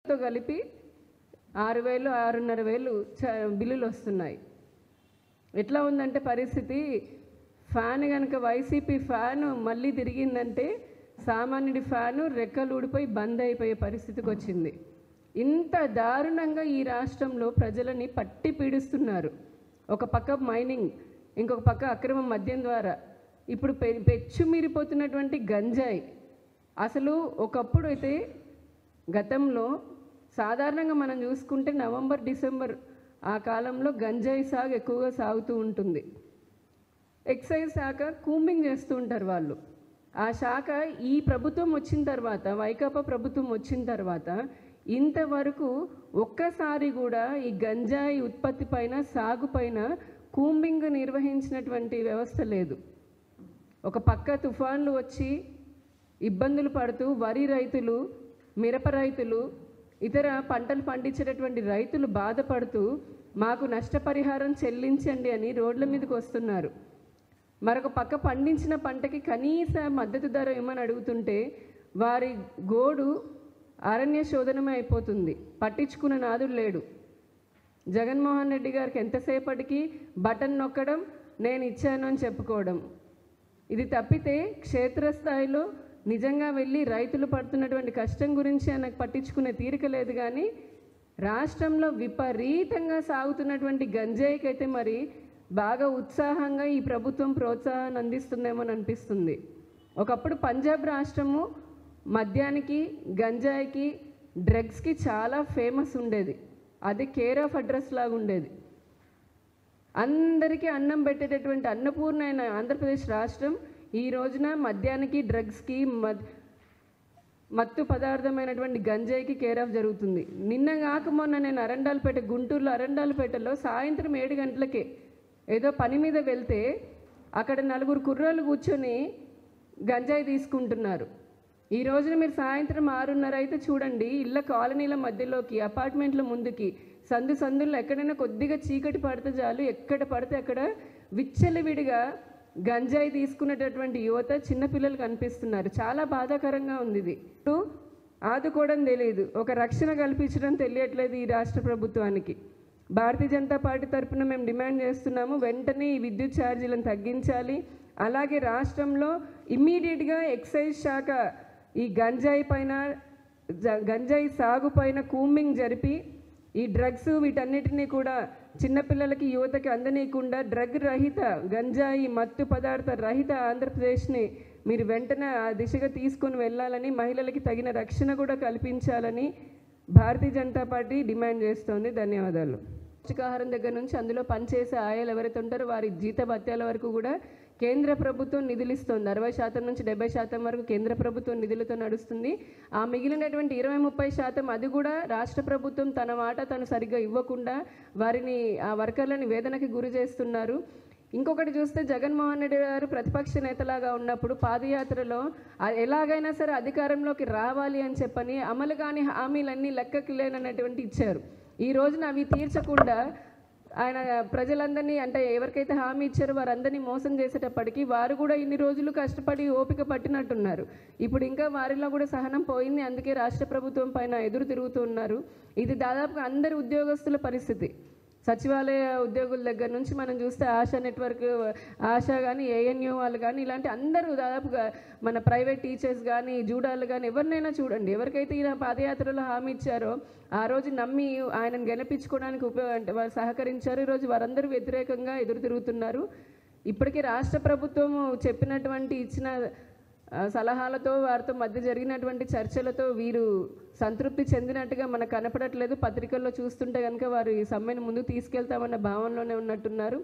తో కలిపి 6,000 6,500 బిల్లులు వస్తున్నాయి. ఎట్లా ఉందంటే పరిస్థితి, ఫ్యాన్ కనుక వైసీపీ ఫ్యాను మళ్ళీ తిరిగిందంటే సామాన్యుడి ఫ్యాను రెక్కలు ఊడిపోయి బంద్ అయిపోయే పరిస్థితికి వచ్చింది. ఇంత దారుణంగా ఈ రాష్ట్రంలో ప్రజలని పట్టి పీడిస్తున్నారు. ఒక పక్క మైనింగ్, ఇంకొక పక్క అక్రమ మద్యం ద్వారా ఇప్పుడు పెచ్చుమీరిపోతున్నటువంటి గంజాయి. అసలు ఒకప్పుడు అయితే గతంలో సాధారణంగా మనం చూసుకుంటే నవంబర్ డిసెంబర్ ఆ కాలంలో గంజాయి సాగు ఎక్కువగా సాగుతూ ఉంటుంది. ఎక్సైజ్ శాఖ కూంబింగ్ చేస్తూ ఉంటారు వాళ్ళు. ఆ శాఖ ఈ ప్రభుత్వం వచ్చిన తర్వాత, వైకాపా ప్రభుత్వం వచ్చిన తర్వాత ఇంతవరకు ఒక్కసారి కూడా ఈ గంజాయి ఉత్పత్తి పైన, సాగు పైన కూంబింగ్ నిర్వహించినటువంటి వ్యవస్థ లేదు. ఒక పక్క తుఫాన్లు వచ్చి ఇబ్బందులు పడుతూ వరి రైతులు, మిరప రైతులు, ఇతర పంటలు పండించేటటువంటి రైతులు బాధపడుతూ మాకు నష్టపరిహారం చెల్లించండి అని రోడ్ల మీదకి వస్తున్నారు. మరొక పక్క పండించిన పంటకి కనీస మద్దతు ధర ఇవ్వమని అడుగుతుంటే వారి గోడు అరణ్య శోధనమే అయిపోతుంది. పట్టించుకున్న నాదుడు లేడు. జగన్మోహన్ రెడ్డి గారికి ఎంతసేపటికి బటన్ నొక్కడం, నేను ఇచ్చాను అని చెప్పుకోవడం. ఇది తప్పితే క్షేత్రస్థాయిలో నిజంగా వెళ్ళి రైతులు పడుతున్నటువంటి కష్టం గురించి ఆయనకు పట్టించుకునే తీరిక లేదు. కానీ రాష్ట్రంలో విపరీతంగా సాగుతున్నటువంటి గంజాయికైతే మరి బాగా ఉత్సాహంగా ఈ ప్రభుత్వం ప్రోత్సాహాన్ని అందిస్తుందేమో అని అనిపిస్తుంది. ఒకప్పుడు పంజాబ్ రాష్ట్రము మద్యానికి, గంజాయికి, డ్రగ్స్కి చాలా ఫేమస్ ఉండేది. అది కేర్ ఆఫ్ అడ్రస్ లాగా ఉండేది. అందరికీ అన్నం పెట్టేటటువంటి అన్నపూర్ణ అయిన ఆంధ్రప్రదేశ్ రాష్ట్రం ఈ రోజున మద్యానికి, డ్రగ్స్కి, మత్తు పదార్థమైనటువంటి గంజాయికి కేర్ ఆఫ్ జరుగుతుంది. నిన్న కాక మొన్న నేను అరండాలపేట, గుంటూరులో అరండాలపేటలో సాయంత్రం 7 గంటలకే ఏదో పని మీద వెళ్తే అక్కడ 4 కుర్రోళ్ళు కూర్చొని గంజాయి తీసుకుంటున్నారు. ఈ రోజున మీరు సాయంత్రం 6:30 అయితే చూడండి, ఇళ్ళ కాలనీల మధ్యలోకి, అపార్ట్మెంట్ల ముందుకి, సందుల్లో ఎక్కడైనా కొద్దిగా చీకటి పడితే చాలు, ఎక్కడ పడితే అక్కడ విచ్చలవిడిగా గంజాయి తీసుకునేటటువంటి యువత, చిన్నపిల్లలు కనిపిస్తున్నారు. చాలా బాధాకరంగా ఉంది. ఇది ఆదుకోవడం తెలియదు, ఒక రక్షణ కల్పించడం తెలియట్లేదు ఈ రాష్ట్ర ప్రభుత్వానికి. భారతీయ జనతా పార్టీ తరఫున మేము డిమాండ్ చేస్తున్నాము, వెంటనే ఈ విద్యుత్ ఛార్జీలను తగ్గించాలి. అలాగే రాష్ట్రంలో ఇమ్మీడియట్గా ఎక్సైజ్ శాఖ ఈ గంజాయి సాగు పైన కూంబింగ్ జరిపి ఈ డ్రగ్స్ వీటన్నిటినీ కూడా చిన్నపిల్లలకి, యువతకి అందనీయకుండా డ్రగ్ రహిత, గంజాయి మత్తు పదార్థ రహిత ఆంధ్రప్రదేశ్ని మీరు వెంటనే ఆ దిశగా తీసుకొని వెళ్ళాలని, మహిళలకి తగిన రక్షణ కూడా కల్పించాలని భారతీయ జనతా పార్టీ డిమాండ్ చేస్తోంది. ధన్యవాదాలు. పౌష్టికాహారం దగ్గర నుంచి అందులో పనిచేసే ఆయాలు ఎవరైతే ఉంటారో వారి జీతభత్యాల వరకు కూడా కేంద్ర ప్రభుత్వం నిధులు ఇస్తుంది. 60% నుంచి 70% వరకు కేంద్ర ప్రభుత్వం నిధులతో నడుస్తుంది. ఆ మిగిలినటువంటి 20-30% అది కూడా రాష్ట్ర ప్రభుత్వం తన వాటా తను సరిగ్గా ఇవ్వకుండా వారిని, ఆ వర్కర్లని వేదనకి గురి చేస్తున్నారు. ఇంకొకటి చూస్తే జగన్మోహన్ రెడ్డి గారు ప్రతిపక్ష నేతలాగా ఉన్నప్పుడు పాదయాత్రలో ఎలాగైనా సరే అధికారంలోకి రావాలి అని చెప్పని అమలు కాని హామీలన్నీ లెక్కకి లేనటువంటి ఇచ్చారు. ఈ రోజున అవి తీర్చకుండా ఆయన ప్రజలందరినీ, అంటే ఎవరికైతే హామీ ఇచ్చారో వారందరినీ మోసం చేసేటప్పటికీ వారు కూడా ఇన్ని రోజులు కష్టపడి ఓపిక పట్టినట్టున్నారు. ఇప్పుడు ఇంకా వారిలో కూడా సహనం పోయింది. అందుకే రాష్ట్ర ప్రభుత్వం పైన ఎదురు తిరుగుతూ ఉన్నారు. ఇది దాదాపుగా అందరి ఉద్యోగస్తుల పరిస్థితి. సచివాలయ ఉద్యోగుల దగ్గర నుంచి మనం చూస్తే ఆశా నెట్వర్క్, ఆశా కానీ, ఏఎన్యూ వాళ్ళు కానీ, ఇలాంటి అందరూ దాదాపుగా మన ప్రైవేట్ టీచర్స్ కానీ, జూడాలు కానీ, ఎవరినైనా చూడండి, ఎవరికైతే ఈయన పాదయాత్రలో హామీ ఇచ్చారో ఆ రోజు నమ్మి ఆయనను గెలిపించుకోవడానికి వారు సహకరించారు. ఈరోజు వారందరూ వ్యతిరేకంగా ఎదురు తిరుగుతున్నారు. ఇప్పటికీ రాష్ట్ర ప్రభుత్వం చెప్పినటువంటి ఇచ్చిన సలహాలతో, వారితో మధ్య జరిగినటువంటి చర్చలతో వీరు సంతృప్తి చెందినట్టుగా మనకు కనపడట్లేదు. పత్రికల్లో చూస్తుంటే కనుక వారు ఈ సమ్మెను ముందుకు తీసుకెళ్తామన్న భావనలోనే ఉన్నట్టున్నారు.